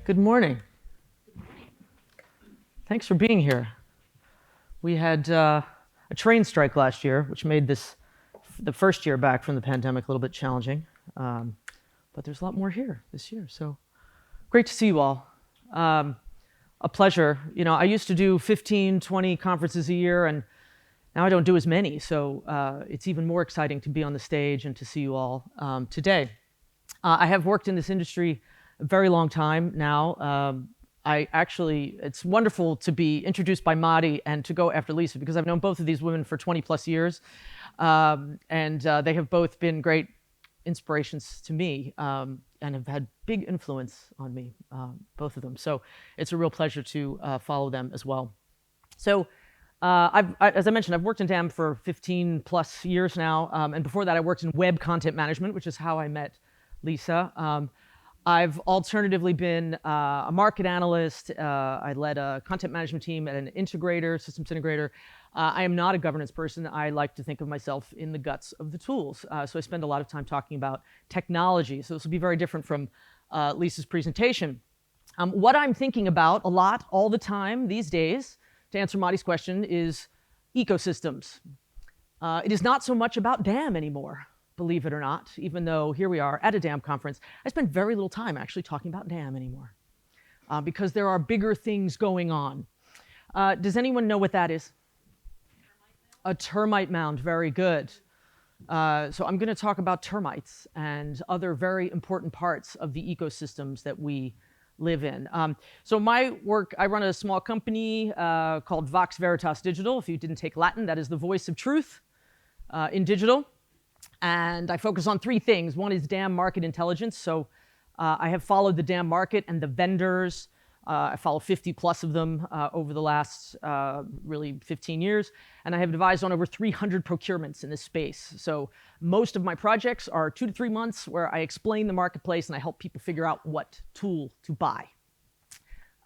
Good morning. Thanks for being here. We had a train strike last year, which made the first year back from the pandemic a little bit challenging. But there's a lot more here this year, so great to see you all. A pleasure. You know, I used to do 15, 20 conferences a year, and now I don't do as many, so it's even more exciting to be on the stage and to see you all today. I have worked in this industry a very long time now. It's wonderful to be introduced by Madi and to go after Lisa, because I've known both of these women for 20 plus years. And they have both been great inspirations to me and have had big influence on me, both of them. So it's a real pleasure to follow them as well. So as I mentioned, I've worked in DAM for 15 plus years now. And before that, I worked in web content management, which is how I met Lisa. I've alternatively been a market analyst. I led a content management team at an integrator, systems integrator. I am not a governance person. I like to think of myself in the guts of the tools. So I spend a lot of time talking about technology. So this will be very different from Lisa's presentation. What I'm thinking about a lot, all the time these days, to answer Madi's question, is ecosystems. It is not so much about DAM anymore, believe it or not, even though here we are at a DAM conference. I spend very little time actually talking about DAM anymore because there are bigger things going on. Does anyone know what that is? A termite mound, very good. So I'm going to talk about termites and other very important parts of the ecosystems that we live in. So my work, I run a small company called Vox Veritas Digital. If you didn't take Latin, that is the voice of truth in digital. And I focus on three things. One is DAM market intelligence. So I have followed the DAM market and the vendors. I follow 50 plus of them over the last really 15 years. And I have advised on over 300 procurements in this space. So most of my projects are 2 to 3 months where I explain the marketplace and I help people figure out what tool to buy.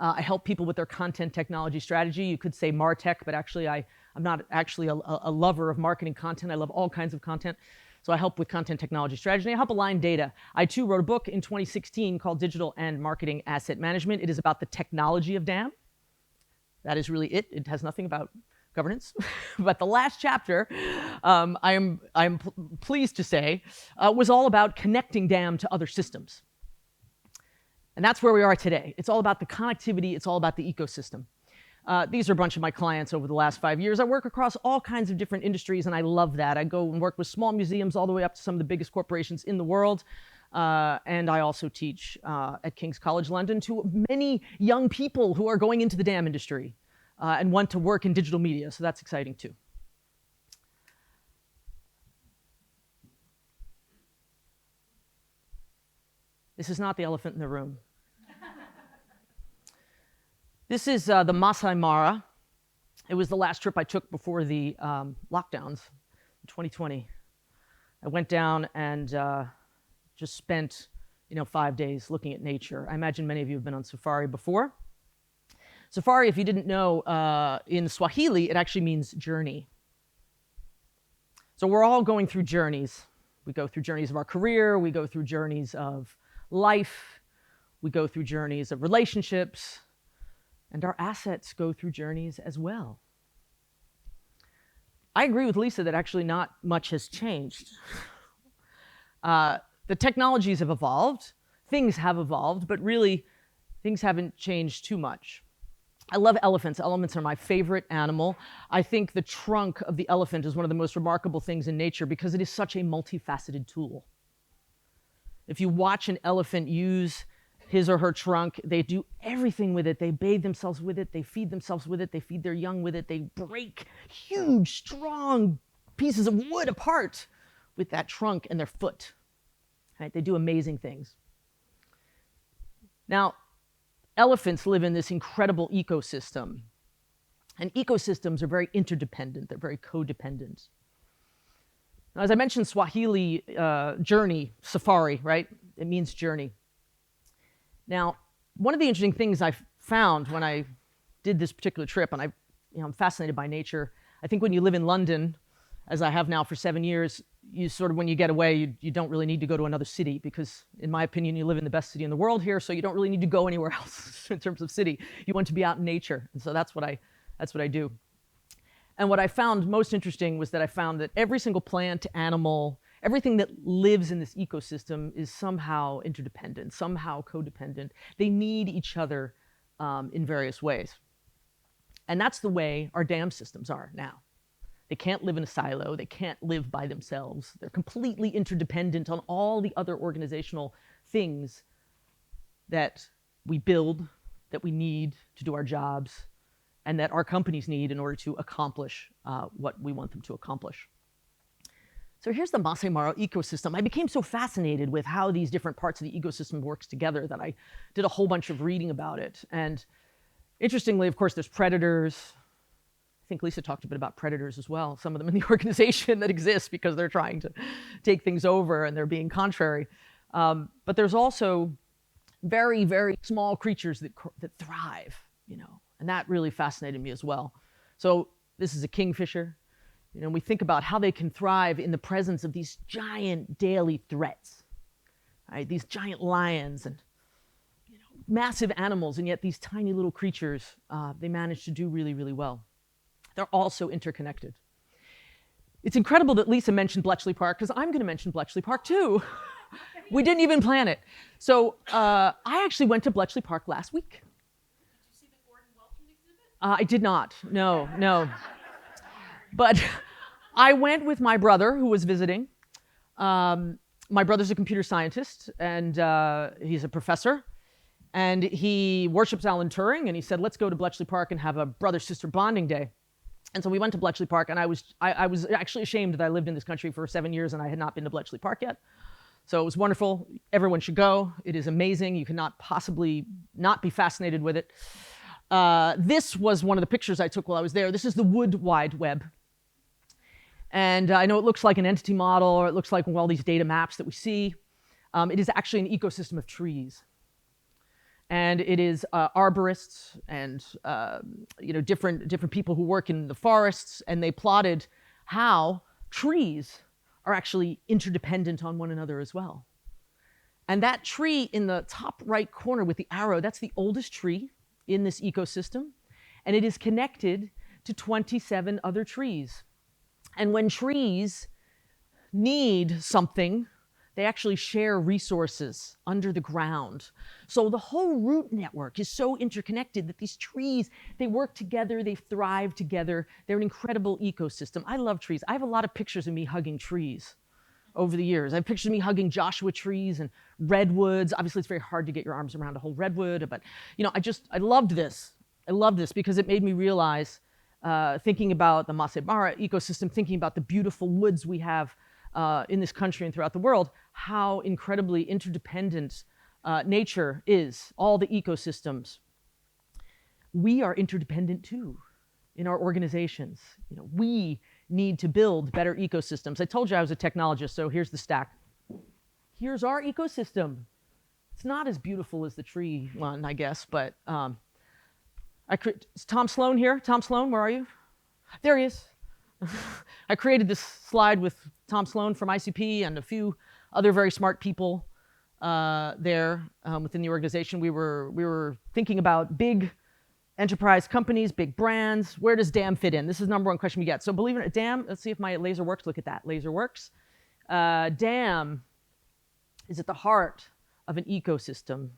I help people with their content technology strategy. You could say MarTech, but actually I'm not actually a lover of marketing content. I love all kinds of content. So I help with content technology strategy. I help align data. I too wrote a book in 2016 called Digital and Marketing Asset Management. It is about the technology of DAM. That is really it. It has nothing about governance. But the last chapter, I'm pleased to say, was all about connecting DAM to other systems. And that's where we are today. It's all about the connectivity. It's all about the ecosystem. These are a bunch of my clients over the last 5 years. I work across all kinds of different industries, and I love that. I go and work with small museums all the way up to some of the biggest corporations in the world. And I also teach at King's College London to many young people who are going into the DAM industry and want to work in digital media. So that's exciting too. This is not the elephant in the room. This is the Masai Mara. It was the last trip I took before the lockdowns in 2020. I went down and just spent 5 days looking at nature. I imagine many of you have been on safari before. Safari, if you didn't know, in Swahili, it actually means journey. So we're all going through journeys. We go through journeys of our career. We go through journeys of life. We go through journeys of relationships. And our assets go through journeys as well. I agree with Lisa that actually not much has changed. The technologies have evolved, things have evolved, but really things haven't changed too much. I love elephants. Elephants are my favorite animal. I think the trunk of the elephant is one of the most remarkable things in nature because it is such a multifaceted tool. If you watch an elephant use his or her trunk, they do everything with it. They bathe themselves with it. They feed themselves with it. They feed their young with it. They break huge, strong pieces of wood apart with that trunk and their foot. Right? They do amazing things. Now, elephants live in this incredible ecosystem. And ecosystems are very interdependent. They're very codependent. Now, as I mentioned, Swahili journey, safari, right? It means journey. Now, one of the interesting things I found when I did this particular trip, and I'm fascinated by nature. I think when you live in London, as I have now for 7 years, you sort of, when you get away, you don't really need to go to another city because, in my opinion, you live in the best city in the world here, so you don't really need to go anywhere else in terms of city. You want to be out in nature, and so that's what I do. And what I found most interesting was that I found that every single plant, animal, everything that lives in this ecosystem is somehow interdependent, somehow codependent. They need each other in various ways. And that's the way our dam systems are now. They can't live in a silo. They can't live by themselves. They're completely interdependent on all the other organizational things that we build, that we need to do our jobs, and that our companies need in order to accomplish what we want them to accomplish. So here's the Masai Mara ecosystem. I became so fascinated with how these different parts of the ecosystem works together that I did a whole bunch of reading about it. And interestingly, of course, there's predators. I think Lisa talked a bit about predators as well, some of them in the organization that exist because they're trying to take things over and they're being contrary. But there's also very, very small creatures that thrive, and that really fascinated me as well. So this is a kingfisher. We think about how they can thrive in the presence of these giant daily threats, right? These giant lions and massive animals, and yet these tiny little creatures, they manage to do really, really well. They're also interconnected. It's incredible that Lisa mentioned Bletchley Park, because I'm going to mention Bletchley Park too. We didn't even plan it. So I actually went to Bletchley Park last week. Did you see the Gordon Welton exhibit? I did not, no. But I went with my brother who was visiting. My brother's a computer scientist, and he's a professor. And he worships Alan Turing, and he said, let's go to Bletchley Park and have a brother-sister bonding day. And so we went to Bletchley Park, and I was actually ashamed that I lived in this country for 7 years and I had not been to Bletchley Park yet. So it was wonderful. Everyone should go. It is amazing. You cannot possibly not be fascinated with it. This was one of the pictures I took while I was there. This is the Wood Wide Web. And I know it looks like an entity model, or it looks like all these data maps that we see. It is actually an ecosystem of trees. And it is arborists and different people who work in the forests, and they plotted how trees are actually interdependent on one another as well. And that tree in the top right corner with the arrow, that's the oldest tree in this ecosystem, and it is connected to 27 other trees. And when trees need something, they actually share resources under the ground. So the whole root network is so interconnected that these trees, they work together, they thrive together. They're an incredible ecosystem. I love trees. I have a lot of pictures of me hugging trees over the years. I have pictures of me hugging Joshua trees and redwoods. Obviously, it's very hard to get your arms around a whole redwood, but I loved this. I loved this because it made me realize, thinking about the Masai Mara ecosystem, thinking about the beautiful woods we have in this country and throughout the world, how incredibly interdependent nature is, all the ecosystems. We are interdependent too in our organizations. We need to build better ecosystems. I told you I was a technologist, so here's the stack. Here's our ecosystem. It's not as beautiful as the tree one, I guess, but is Tom Sloan here? Tom Sloan, where are you? There he is. I created this slide with Tom Sloan from ICP and a few other very smart people there within the organization. We were thinking about big enterprise companies, big brands. Where does DAM fit in? This is the number one question we get. So believe it or not, DAM, let's see if my laser works. Look at that, laser works. DAM is at the heart of an ecosystem,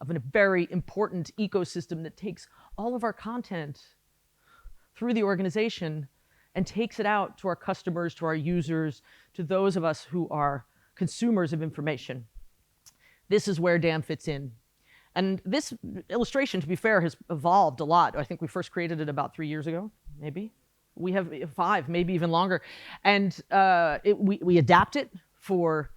of a very important ecosystem that takes all of our content through the organization and takes it out to our customers, to our users, to those of us who are consumers of information. This is where DAM fits in. And this illustration, to be fair, has evolved a lot. I think we first created it about 3 years ago, maybe. We have 5, maybe even longer. And we adapt it for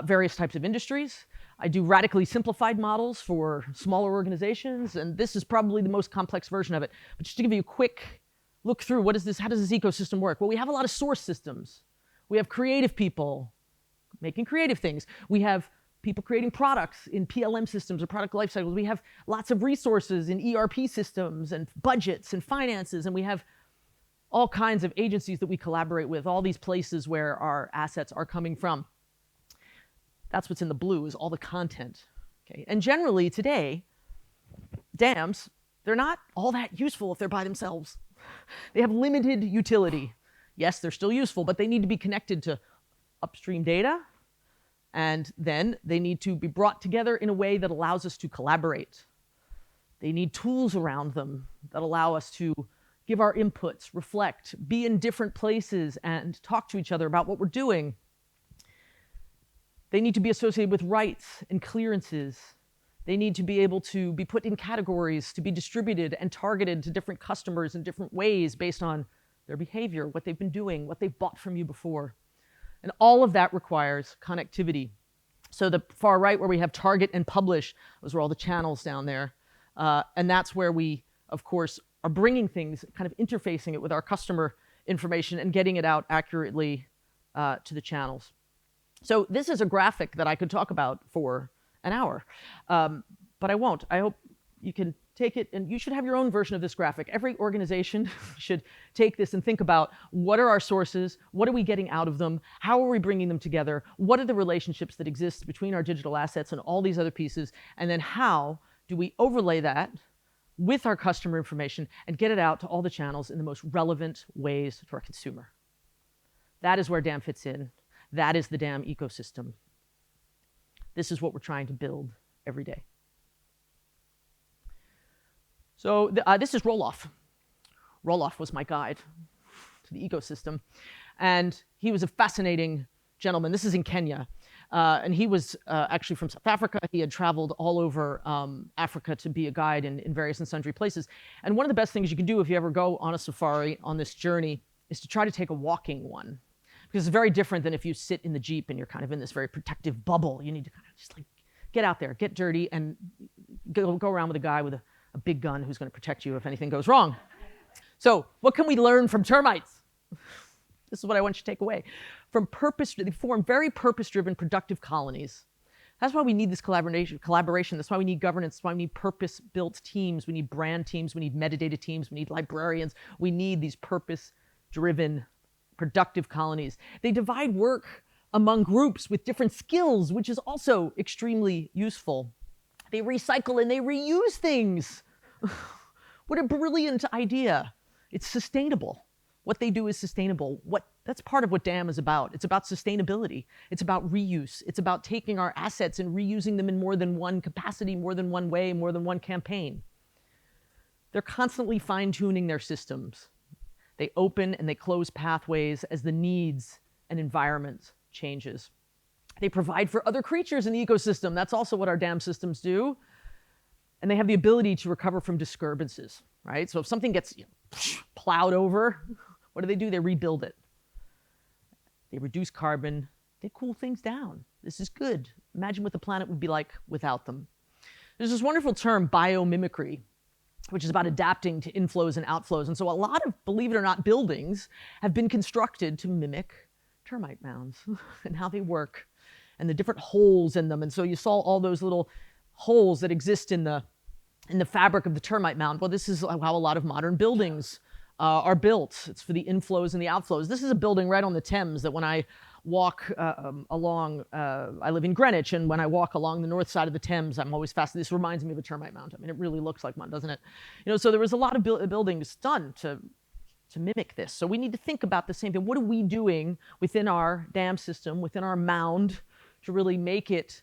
various types of industries. I do radically simplified models for smaller organizations, and this is probably the most complex version of it. But just to give you a quick look through, how does this ecosystem work? Well, we have a lot of source systems. We have creative people making creative things. We have people creating products in PLM systems or product lifecycles. We have lots of resources in ERP systems and budgets and finances, and we have all kinds of agencies that we collaborate with, all these places where our assets are coming from. That's what's in the blue, is all the content. Okay? And generally today, dams, they're not all that useful if they're by themselves. They have limited utility. Yes, they're still useful, but they need to be connected to upstream data, and then they need to be brought together in a way that allows us to collaborate. They need tools around them that allow us to give our inputs, reflect, be in different places, and talk to each other about what we're doing. They need to be associated with rights and clearances. They need to be able to be put in categories, to be distributed and targeted to different customers in different ways based on their behavior, what they've been doing, what they've bought from you before. And all of that requires connectivity. So the far right, where we have target and publish, those are all the channels down there. And that's where we, of course, are bringing things, kind of interfacing it with our customer information and getting it out accurately to the channels. So this is a graphic that I could talk about for an hour, but I won't. I hope you can take it, and you should have your own version of this graphic. Every organization should take this and think about, what are our sources? What are we getting out of them? How are we bringing them together? What are the relationships that exist between our digital assets and all these other pieces? And then how do we overlay that with our customer information and get it out to all the channels in the most relevant ways to our consumer? That is where DAM fits in. That is the DAM ecosystem. This is what we're trying to build every day. So this is Roloff. Roloff was my guide to the ecosystem. And he was a fascinating gentleman. This is in Kenya. And he was actually from South Africa. He had traveled all over Africa to be a guide in various and sundry places. And one of the best things you can do if you ever go on a safari on this journey is to try to take a walking one. Because it's very different than if you sit in the Jeep and you're kind of in this very protective bubble. You need to kind of just like get out there, get dirty, and go around with a guy with a big gun who's going to protect you if anything goes wrong. So what can we learn from termites? This is what I want you to take away. They form very purpose-driven, productive colonies. That's why we need this collaboration. That's why we need governance. That's why we need purpose-built teams. We need brand teams. We need metadata teams. We need librarians. We need these purpose-driven, productive colonies. They divide work among groups with different skills, which is also extremely useful. They recycle and they reuse things. What a brilliant idea. It's sustainable. What they do is sustainable. That's part of what DAM is about. It's about sustainability. It's about reuse. It's about taking our assets and reusing them in more than one capacity, more than one way, more than one campaign. They're constantly fine-tuning their systems. They open and they close pathways as the needs and environment changes. They provide for other creatures in the ecosystem. That's also what our DAM systems do. And they have the ability to recover from disturbances, right? So if something gets plowed over, what do? They rebuild it. They reduce carbon. They cool things down. This is good. Imagine what the planet would be like without them. There's this wonderful term, biomimicry, which is about adapting to inflows and outflows. And so a lot of, believe it or not, buildings have been constructed to mimic termite mounds and how they work and the different holes in them. And so you saw all those little holes that exist in the fabric of the termite mound. Well, this is how a lot of modern buildings are built. It's for the inflows and the outflows. This is a building right on the Thames that when I walk along, I live in Greenwich, and when I walk along the north side of the Thames, I'm always fascinated. This reminds me of a termite mound. I mean, it really looks like one, doesn't it? So there was a lot of buildings done to mimic this. So we need to think about the same thing. What are we doing within our dam system, within our mound, to really make it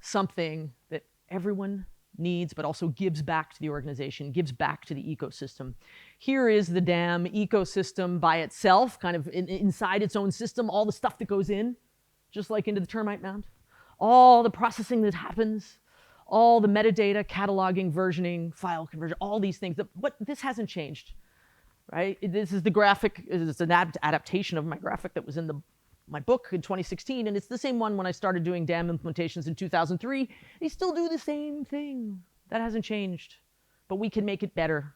something that everyone needs, but also gives back to the organization, gives back to the ecosystem? Here is the dam ecosystem by itself, kind of inside its own system, all the stuff that goes in, just like into the termite mound, all the processing that happens, all the metadata, cataloging, versioning, file conversion, all these things. This hasn't changed, right? This is the graphic. It's an adaptation of my graphic that was in my book in 2016, and it's the same one when I started doing DAM implementations in 2003. They still do the same thing. That hasn't changed, but we can make it better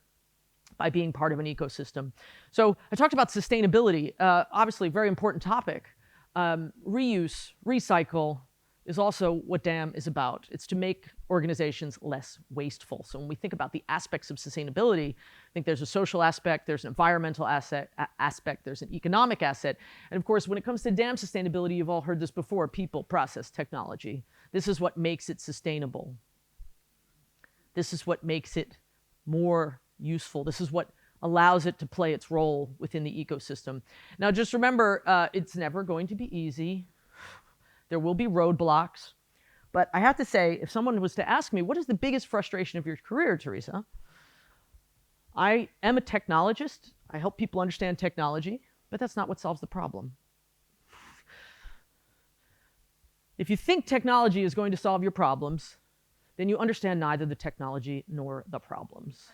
by being part of an ecosystem. So I talked about sustainability, obviously a very important topic. Reuse, recycle, is also what DAM is about. It's to make organizations less wasteful. So when we think about the aspects of sustainability, I think there's a social aspect, there's an environmental aspect, there's an economic asset. And of course, when it comes to DAM sustainability, you've all heard this before: people, process, technology. This is what makes it sustainable. This is what makes it more useful. This is what allows it to play its role within the ecosystem. Now, just remember, it's never going to be easy. There will be roadblocks. But I have to say, if someone was to ask me, what is the biggest frustration of your career, Theresa? I am a technologist. I help people understand technology, but that's not what solves the problem. If you think technology is going to solve your problems, then you understand neither the technology nor the problems.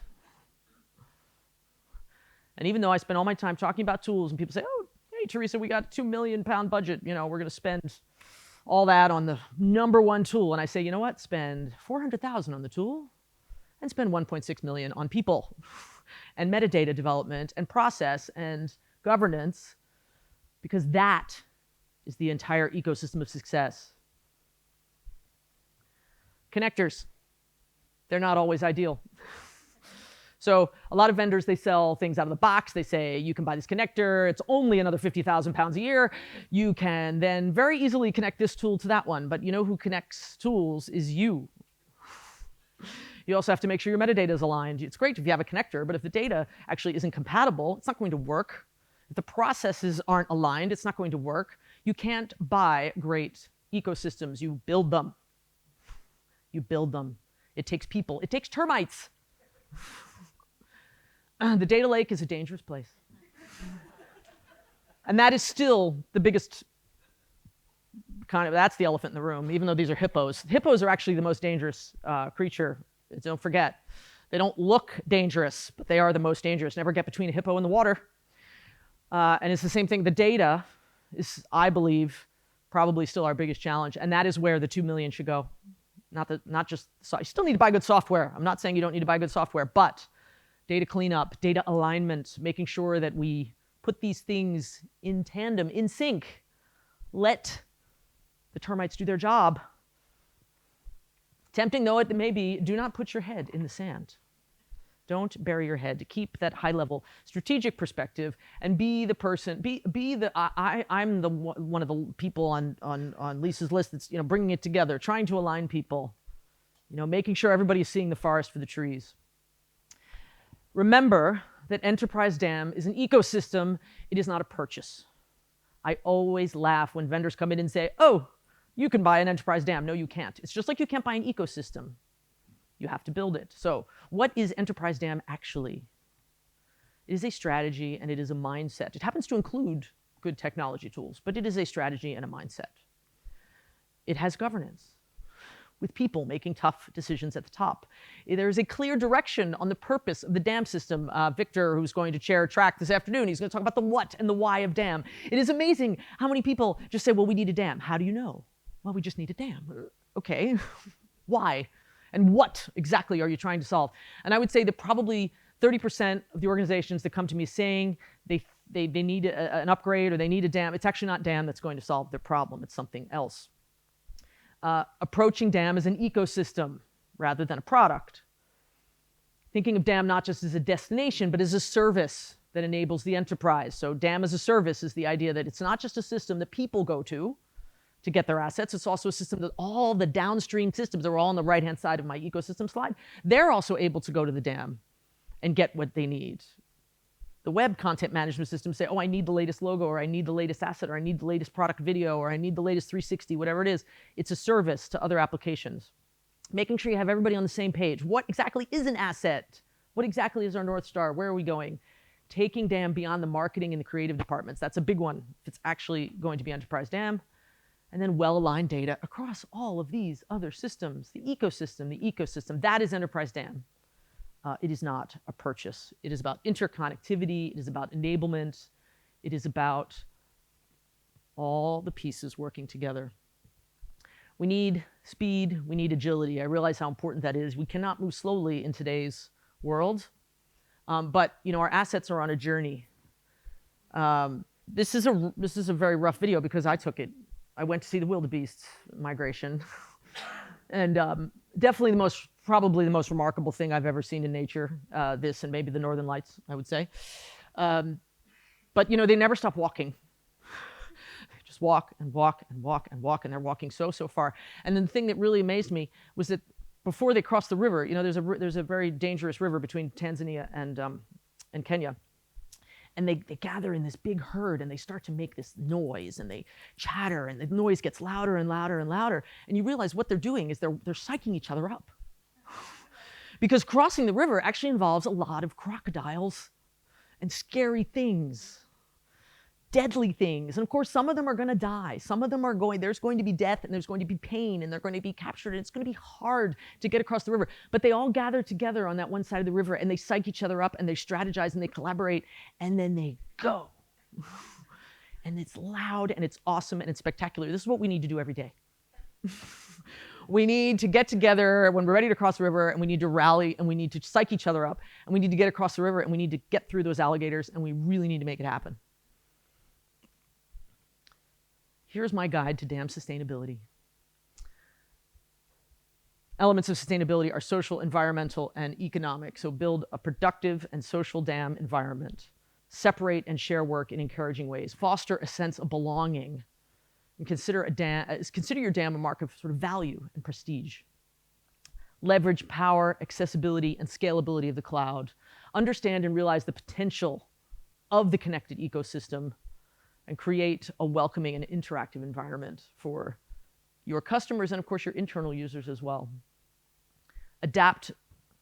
And even though I spend all my time talking about tools, and people say, oh, hey, Theresa, we got a £2 million budget. You know, we're going to spend all that on the #1 tool. And I say, you know what? Spend $400,000 on the tool and spend $1.6 million on people and metadata development and process and governance, because that is the entire ecosystem of success. Connectors, they're not always ideal. So a lot of vendors, they sell things out of the box. They say, you can buy this connector. It's only another 50,000 pounds a year. You can then very easily connect this tool to that one. But you know who connects tools is you. You also have to make sure your metadata is aligned. It's great if you have a connector, but if the data actually isn't compatible, it's not going to work. If the processes aren't aligned, it's not going to work. You can't buy great ecosystems. You build them. You build them. It takes people. It takes termites. The data lake is a dangerous place. And that is still the biggest that's the elephant in the room, even though these are hippos. Hippos are actually the most dangerous creature. Don't forget. They don't look dangerous, but they are the most dangerous. Never get between a hippo and the water. And it's the same thing. The data is, I believe, probably still our biggest challenge. And that is where the 2 million should go. Not just, you still need to buy good software. I'm not saying you don't need to buy good software, but data cleanup, data alignment, making sure that we put these things in tandem, in sync. Let the termites do their job. Tempting though it may be, do not put your head in the sand. Don't bury your head. Keep that high-level strategic perspective and be the person. I'm the one of the people on Lisa's list that's bringing it together, trying to align people, making sure everybody is seeing the forest for the trees. Remember that Enterprise DAM is an ecosystem. It is not a purchase. I always laugh when vendors come in and say, oh, you can buy an Enterprise DAM. No, you can't. It's just like you can't buy an ecosystem. You have to build it. So what is Enterprise DAM actually? It is a strategy and it is a mindset. It happens to include good technology tools, but it is a strategy and a mindset. It has governance, with people making tough decisions at the top. There is a clear direction on the purpose of the DAM system. Victor, who's going to chair track this afternoon, he's going to talk about the what and the why of DAM. It is amazing how many people just say, well, we need a DAM. How do you know? Well, we just need a DAM. Okay, why? And what exactly are you trying to solve? And I would say that probably 30% of the organizations that come to me saying they need an upgrade or they need a DAM, it's actually not DAM that's going to solve their problem. It's something else. Approaching DAM as an ecosystem rather than a product. Thinking of DAM not just as a destination, but as a service that enables the enterprise. So DAM as a service is the idea that it's not just a system that people go to get their assets. It's also a system that all the downstream systems that are all on the right-hand side of my ecosystem slide, they're also able to go to the DAM and get what they need. The web content management systems say, oh, I need the latest logo, or I need the latest asset, or I need the latest product video, or I need the latest 360, whatever it is. It's a service to other applications. Making sure you have everybody on the same page. What exactly is an asset? What exactly is our North Star? Where are we going? Taking DAM beyond the marketing and the creative departments. That's a big one. If it's actually going to be Enterprise DAM. And then well-aligned data across all of these other systems. The ecosystem, that is Enterprise DAM. It is not a purchase. It is about interconnectivity. It is about enablement. It is about all the pieces working together. We need speed. We need agility. I realize how important that is. We cannot move slowly in today's world. But our assets are on a journey. This is a very rough video because I took it I went to see the wildebeest migration. And definitely probably the most remarkable thing I've ever seen in nature, this and maybe the Northern Lights, I would say. But they never stop walking. They just walk and walk and walk and walk, and they're walking so far. And then the thing that really amazed me was that before they crossed the river, there's a very dangerous river between Tanzania and Kenya. And they gather in this big herd, and they start to make this noise, and they chatter, and the noise gets louder and louder and louder. And you realize what they're doing is they're psyching each other up. Because crossing the river actually involves a lot of crocodiles and scary things, deadly things. And of course, some of them are going to die. Some of them there's going to be death, and there's going to be pain, and they're going to be captured, and it's going to be hard to get across the river. But they all gather together on that one side of the river, and they psych each other up, and they strategize, and they collaborate, and then they go. And it's loud, and it's awesome, and it's spectacular. This is what we need to do every day. We need to get together when we're ready to cross the river, and we need to rally, and we need to psych each other up, and we need to get across the river, and we need to get through those alligators, and we really need to make it happen. Here's my guide to dam sustainability. Elements of sustainability are social, environmental, and economic. So build a productive and social dam environment. Separate and share work in encouraging ways. Foster a sense of belonging. And consider your dam a mark of sort of value and prestige. Leverage power, accessibility, and scalability of the cloud. Understand and realize the potential of the connected ecosystem, and create a welcoming and interactive environment for your customers and, of course, your internal users as well. Adapt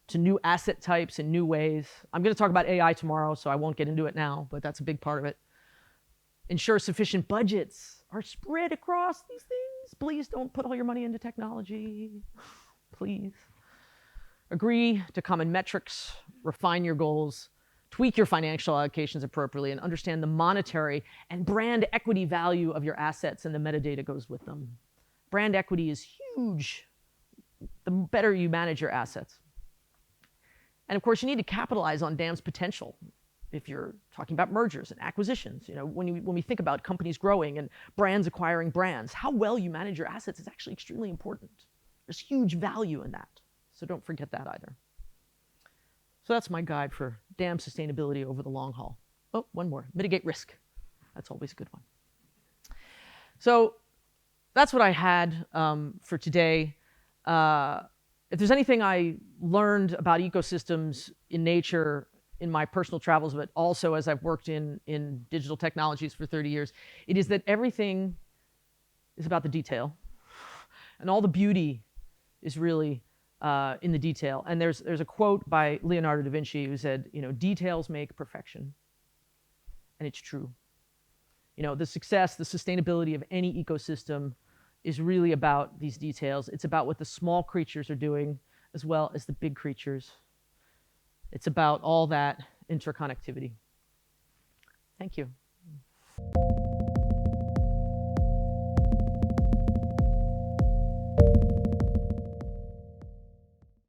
to new asset types in new ways. I'm going to talk about AI tomorrow, so I won't get into it now, but that's a big part of it. Ensure sufficient budgets are spread across these things. Please don't put all your money into technology. Please. Agree to common metrics, refine your goals, tweak your financial allocations appropriately, and understand the monetary and brand equity value of your assets and the metadata goes with them. Brand equity is huge the better you manage your assets. And of course, you need to capitalize on DAM's potential if you're talking about mergers and acquisitions. When we think about companies growing and brands acquiring brands, how well you manage your assets is actually extremely important. There's huge value in that. So don't forget that either. So that's my guide for dam sustainability over the long haul. Oh, one more. Mitigate risk. That's always a good one. So that's what I had for today. If there's anything I learned about ecosystems in nature in my personal travels, but also as I've worked in digital technologies for 30 years, it is that everything is about the detail. And all the beauty is really in the detail. And there's a quote by Leonardo da Vinci who said, details make perfection. And it's true. The success, the sustainability of any ecosystem is really about these details. It's about what the small creatures are doing as well as the big creatures. It's about all that interconnectivity. Thank you.